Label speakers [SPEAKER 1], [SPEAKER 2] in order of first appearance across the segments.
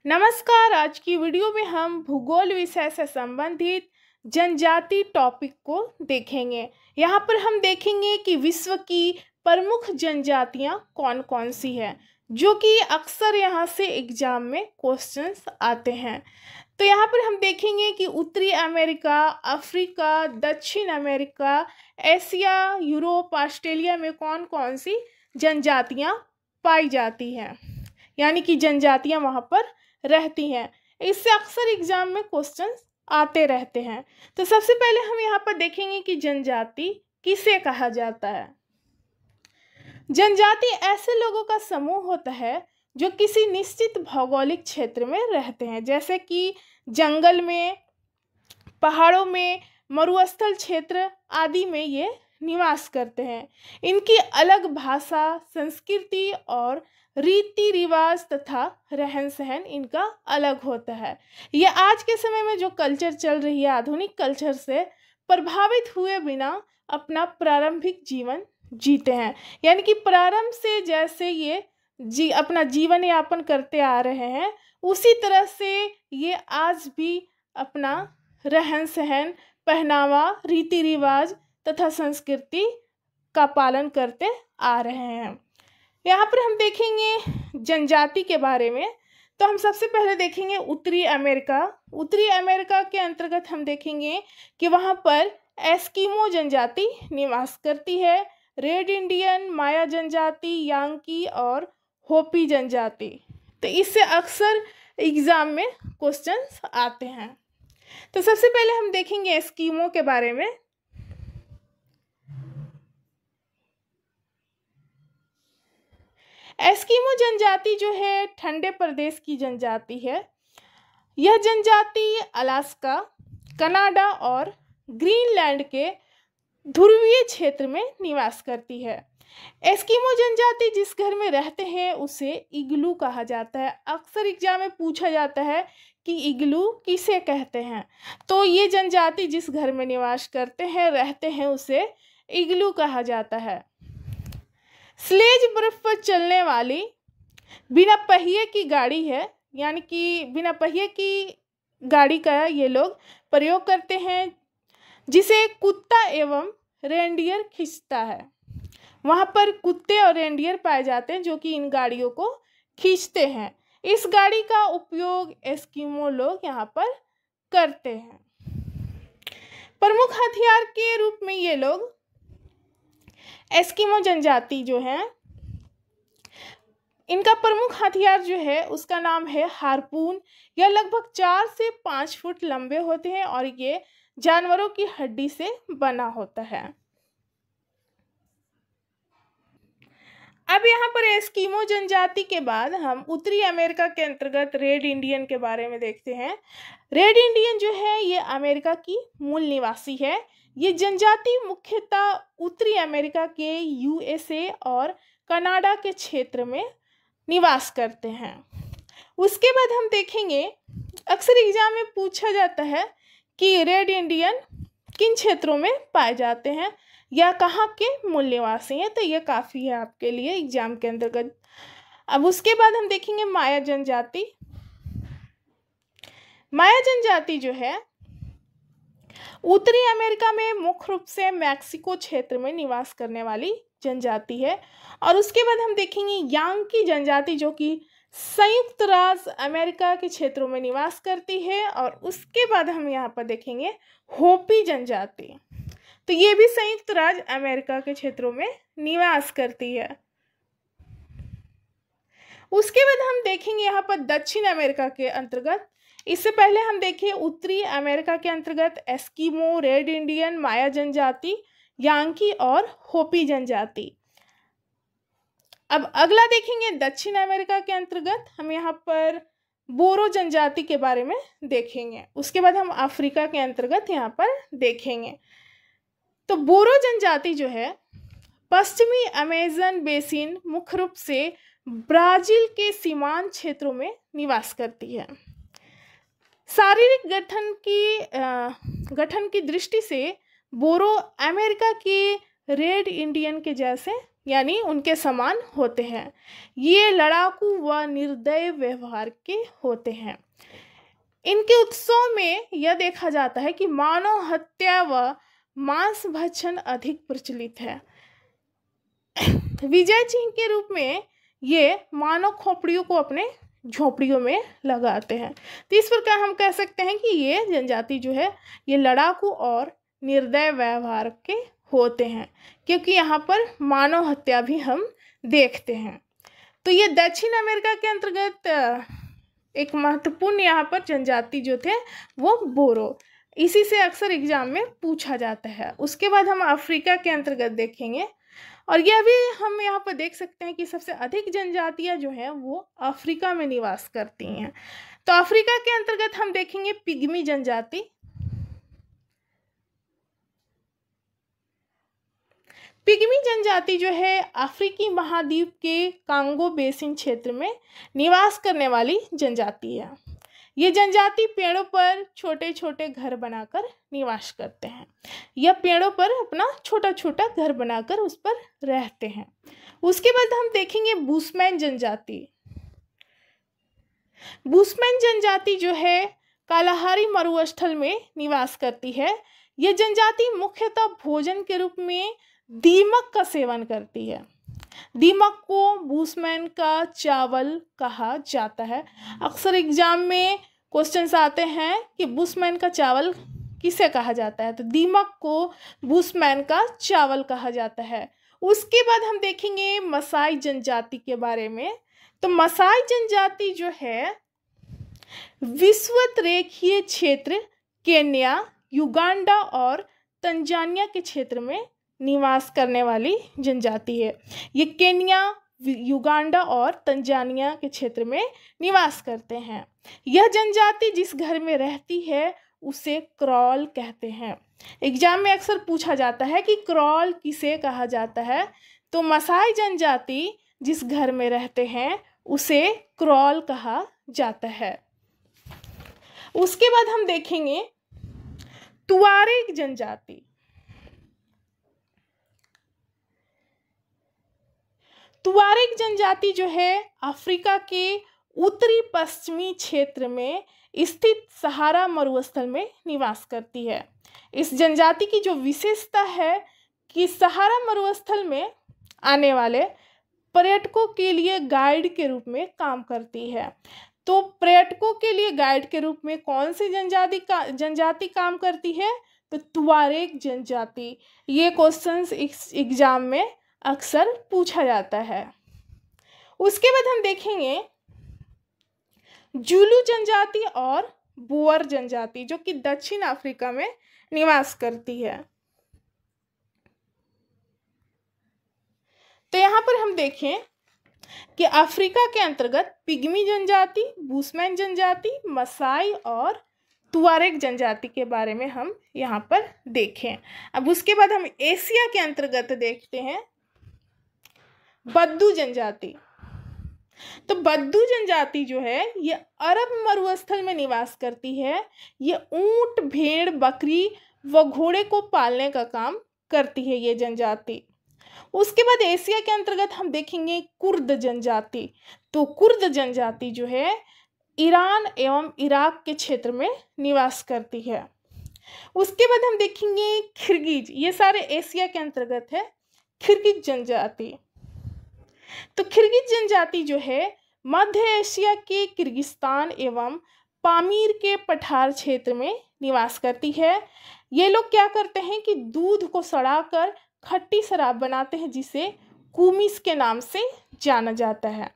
[SPEAKER 1] नमस्कार। आज की वीडियो में हम भूगोल विषय से संबंधित जनजाति टॉपिक को देखेंगे। यहाँ पर हम देखेंगे कि विश्व की प्रमुख जनजातियाँ कौन कौन सी हैं, जो कि अक्सर यहाँ से एग्जाम में क्वेश्चंस आते हैं। तो यहाँ पर हम देखेंगे कि उत्तरी अमेरिका, अफ्रीका, दक्षिण अमेरिका, एशिया, यूरोप, ऑस्ट्रेलिया में कौन कौन सी जनजातियाँ पाई जाती हैं, यानी कि जनजातियाँ वहाँ पर रहती हैं। इससे अक्सर एग्जाम में क्वेश्चंस आते रहते हैं। तो सबसे पहले हम यहाँ पर देखेंगे कि जनजाति किसे कहा जाता है। जनजाति ऐसे लोगों का समूह होता है जो किसी निश्चित भौगोलिक क्षेत्र में रहते हैं, जैसे कि जंगल में, पहाड़ों में, मरुस्थल क्षेत्र आदि में ये निवास करते हैं। इनकी अलग भाषा, संस्कृति और रीति रिवाज तथा रहन सहन इनका अलग होता है। ये आज के समय में जो कल्चर चल रही है, आधुनिक कल्चर से प्रभावित हुए बिना अपना प्रारंभिक जीवन जीते हैं, यानी कि प्रारंभ से जैसे ये अपना जीवन यापन करते आ रहे हैं, उसी तरह से ये आज भी अपना रहन सहन, पहनावा, रीति रिवाज तथा संस्कृति का पालन करते आ रहे हैं। यहाँ पर हम देखेंगे जनजाति के बारे में। तो हम सबसे पहले देखेंगे उत्तरी अमेरिका। उत्तरी अमेरिका के अंतर्गत हम देखेंगे कि वहाँ पर एस्किमो जनजाति निवास करती है, रेड इंडियन, माया जनजाति, यांकी और होपी जनजाति। तो इससे अक्सर एग्जाम में क्वेश्चंस आते हैं। तो सबसे पहले हम देखेंगे एस्किमो के बारे में। एस्किमो जनजाति जो है ठंडे प्रदेश की जनजाति है। यह जनजाति अलास्का, कनाडा और ग्रीनलैंड के ध्रुवीय क्षेत्र में निवास करती है। एस्किमो जनजाति जिस घर में रहते हैं उसे इग्लू कहा जाता है। अक्सर एग्जाम में पूछा जाता है कि इग्लू किसे कहते हैं। तो ये जनजाति जिस घर में निवास करते हैं, रहते हैं, उसे इग्लू कहा जाता है। स्लेज बर्फ पर चलने वाली बिना पहिए की गाड़ी है, यानी कि बिना पहिए की गाड़ी का ये लोग प्रयोग करते हैं, जिसे कुत्ता एवं रेंडियर खींचता है। वहाँ पर कुत्ते और रेंडियर पाए जाते हैं जो कि इन गाड़ियों को खींचते हैं। इस गाड़ी का उपयोग एस्किमो लोग यहाँ पर करते हैं। प्रमुख हथियार के रूप में ये लोग एस्किमो जनजाति जो है, इनका प्रमुख हथियार जो है उसका नाम है हार्पून। यह लगभग 4 से 5 फुट लंबे होते हैं और ये जानवरों की हड्डी से बना होता है। अब यहाँ पर एस्किमो जनजाति के बाद हम उत्तरी अमेरिका के अंतर्गत रेड इंडियन के बारे में देखते हैं। रेड इंडियन जो है ये अमेरिका की मूल निवासी है। ये जनजाति मुख्यतः उत्तरी अमेरिका के यूएसए और कनाडा के क्षेत्र में निवास करते हैं। उसके बाद हम देखेंगे, अक्सर एग्जाम में पूछा जाता है कि रेड इंडियन किन क्षेत्रों में पाए जाते हैं या कहाँ के मूल निवासी हैं। तो ये काफ़ी है आपके लिए एग्जाम के अंतर्गत। अब उसके बाद हम देखेंगे माया जनजाति। माया जनजाति जो है उत्तरी अमेरिका में मुख्य रूप से मैक्सिको क्षेत्र में निवास करने वाली जनजाति है। और उसके बाद हम देखेंगे यांकी जनजाति, जो कि संयुक्त राज्य अमेरिका के क्षेत्रों में निवास करती है। और उसके बाद हम यहाँ पर देखेंगे होपी जनजाति। तो ये भी संयुक्त राज्य अमेरिका के क्षेत्रों में निवास करती है। उसके बाद हम देखेंगे यहाँ पर दक्षिण अमेरिका के अंतर्गत। इससे पहले हम देखें उत्तरी अमेरिका के अंतर्गत एस्किमो, रेड इंडियन, माया जनजाति, यांकी और होपी जनजाति। अब अगला देखेंगे दक्षिण अमेरिका के अंतर्गत हम यहाँ पर बोरो जनजाति के बारे में देखेंगे। उसके बाद हम अफ्रीका के अंतर्गत यहाँ पर देखेंगे। तो बोरो जनजाति जो है पश्चिमी अमेज़न बेसिन, मुख्य रूप से ब्राजील के सीमांत क्षेत्रों में निवास करती है। शारीरिक गठन की दृष्टि से बोरो अमेरिका के रेड इंडियन के जैसे यानी उनके समान होते हैं। ये लड़ाकू व निर्दयी व्यवहार के होते हैं। इनके उत्सव में यह देखा जाता है कि मानव हत्या व मांस भक्षण अधिक प्रचलित है। विजय चिन्ह के रूप में ये मानव खोपड़ियों को अपने झोपड़ियों में लगाते हैं। तो इस प्रकार हम कह सकते हैं कि ये जनजाति जो है ये लड़ाकू और निर्दय व्यवहार के होते हैं, क्योंकि यहाँ पर मानव हत्या भी हम देखते हैं। तो ये दक्षिण अमेरिका के अंतर्गत एक महत्वपूर्ण यहाँ पर जनजाति जो थे वो बोरो, इसी से अक्सर एग्जाम में पूछा जाता है। उसके बाद हम अफ्रीका के अंतर्गत देखेंगे, और यह भी हम यहाँ पर देख सकते हैं कि सबसे अधिक जनजातियाँ जो हैं वो अफ्रीका में निवास करती हैं। तो अफ्रीका के अंतर्गत हम देखेंगे पिग्मी जनजाति। पिग्मी जनजाति जो है अफ्रीकी महाद्वीप के कांगो बेसिन क्षेत्र में निवास करने वाली जनजाति है। ये जनजाति पेड़ों पर छोटे छोटे घर बनाकर निवास करते हैं। यह पेड़ों पर अपना छोटा छोटा घर बनाकर उस पर रहते हैं। उसके बाद हम देखेंगे बुशमैन जनजाति। बुशमैन जनजाति जो है कालाहारी मरुस्थल में निवास करती है। यह जनजाति मुख्यतः भोजन के रूप में दीमक का सेवन करती है। दीमक को बुशमैन का चावल कहा जाता है। अक्सर एग्जाम में क्वेश्चंस आते हैं कि बुशमैन का चावल किसे कहा जाता है, तो दीमक को बुशमैन का चावल कहा जाता है। उसके बाद हम देखेंगे मसाई जनजाति के बारे में। तो मसाई जनजाति जो है विषुवत रेखीय क्षेत्र केन्या, युगांडा और तंजानिया के क्षेत्र में निवास करने वाली जनजाति है। ये केन्या, युगांडा और तंजानिया के क्षेत्र में निवास करते हैं। यह जनजाति जिस घर में रहती है उसे क्रॉल कहते हैं। एग्जाम में अक्सर पूछा जाता है कि क्रॉल किसे कहा जाता है, तो मसाई जनजाति जिस घर में रहते हैं उसे क्रॉल कहा जाता है। उसके बाद हम देखेंगे तुआरेग जनजाति। तुआरेग जनजाति जो है अफ्रीका के उत्तरी पश्चिमी क्षेत्र में स्थित सहारा मरुस्थल में निवास करती है। इस जनजाति की जो विशेषता है कि सहारा मरुस्थल में आने वाले पर्यटकों के लिए गाइड के रूप में काम करती है। तो पर्यटकों के लिए गाइड के रूप में कौन सी जनजाति काम करती है, तो तुआरेग जनजाति। ये क्वेश्चंस एग्जाम में अक्सर पूछा जाता है। उसके बाद हम देखेंगे जुलू जनजाति और बोअर जनजाति जो कि दक्षिण अफ्रीका में निवास करती है। तो यहाँ पर हम देखें कि अफ्रीका के अंतर्गत पिग्मी जनजाति, बुशमैन जनजाति, मसाई और तुआरेग जनजाति के बारे में हम यहाँ पर देखें। अब उसके बाद हम एशिया के अंतर्गत देखते हैं बद्दू जनजाति। तो बद्दू जनजाति जो है ये अरब मरुस्थल में निवास करती है। ये ऊंट, भेड़, बकरी व घोड़े को पालने का काम करती है ये जनजाति। उसके बाद एशिया के अंतर्गत हम देखेंगे कुर्द जनजाति। तो कुर्द जनजाति जो है ईरान एवं इराक के क्षेत्र में निवास करती है। उसके बाद हम देखेंगे खिरगिज। ये सारे एशिया के अंतर्गत है खिरगिज जनजाति। तो खिरगिज जनजाति जो है मध्य एशिया के किर्गिस्तान एवं पामीर के पठार क्षेत्र में निवास करती है। ये लोग क्या करते हैं कि दूध को सड़ाकर खट्टी शराब बनाते हैं जिसे कुमिस के नाम से जाना जाता है।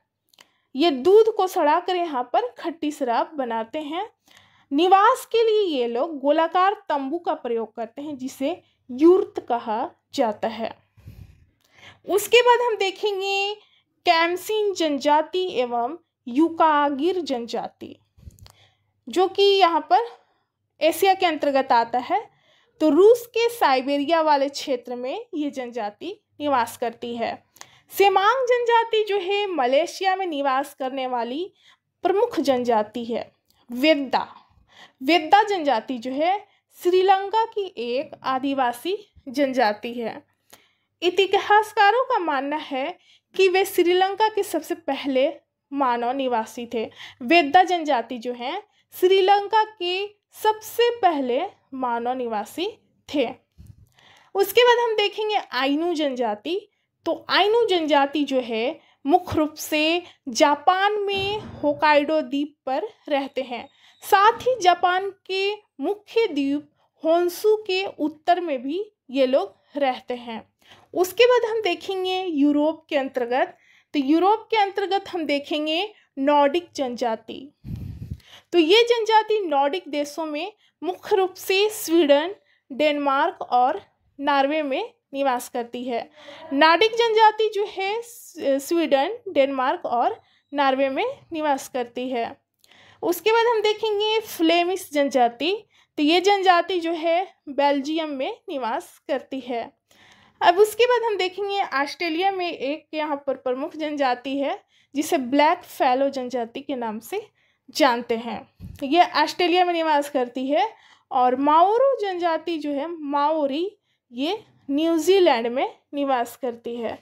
[SPEAKER 1] ये दूध को सड़ाकर यहाँ पर खट्टी शराब बनाते हैं। निवास के लिए ये लोग गोलाकार तंबू का प्रयोग करते हैं जिसे यूर्त कहा जाता है। उसके बाद हम देखेंगे कैमसिन जनजाति एवं युकागिर जनजाति जो कि यहाँ पर एशिया के अंतर्गत आता है। तो रूस के साइबेरिया वाले क्षेत्र में ये जनजाति निवास करती है। सेमांग जनजाति जो है मलेशिया में निवास करने वाली प्रमुख जनजाति है। वेद्दा जनजाति जो है श्रीलंका की एक आदिवासी जनजाति है। इतिहासकारों का मानना है कि वे श्रीलंका के सबसे पहले मानव निवासी थे। वेद्दा जनजाति जो है श्रीलंका के सबसे पहले मानव निवासी थे। उसके बाद हम देखेंगे आइनू जनजाति। तो आइनू जनजाति जो है मुख्य रूप से जापान में होकाइडो द्वीप पर रहते हैं। साथ ही जापान के मुख्य द्वीप होन्शु के उत्तर में भी ये लोग रहते हैं। उसके बाद हम देखेंगे यूरोप के अंतर्गत। तो यूरोप के अंतर्गत हम देखेंगे नॉर्डिक जनजाति। तो ये जनजाति नॉर्डिक देशों में मुख्य रूप से स्वीडन, डेनमार्क और नॉर्वे में निवास करती है। नॉर्डिक जनजाति जो है स्वीडन, डेनमार्क और नॉर्वे में निवास करती है। उसके बाद हम देखेंगे फ्लेमिश जनजाति। तो ये जनजाति जो है बेल्जियम में निवास करती है। अब उसके बाद हम देखेंगे ऑस्ट्रेलिया में एक यहाँ पर प्रमुख जनजाति है जिसे ब्लैक फैलो जनजाति के नाम से जानते हैं। ये ऑस्ट्रेलिया में निवास करती है। और माओरी जनजाति जो है माओरी, ये न्यूजीलैंड में निवास करती है।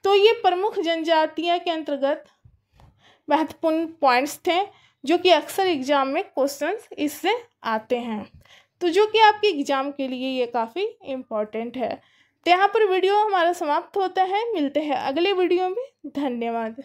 [SPEAKER 1] तो ये प्रमुख जनजातियां के अंतर्गत महत्वपूर्ण पॉइंट्स थे जो कि अक्सर एग्जाम में क्वेश्चंस इससे आते हैं, तो जो कि आपके एग्जाम के लिए ये काफ़ी इम्पोर्टेंट है। तो यहाँ पर वीडियो हमारा समाप्त होता है। मिलते हैं अगले वीडियो में। धन्यवाद।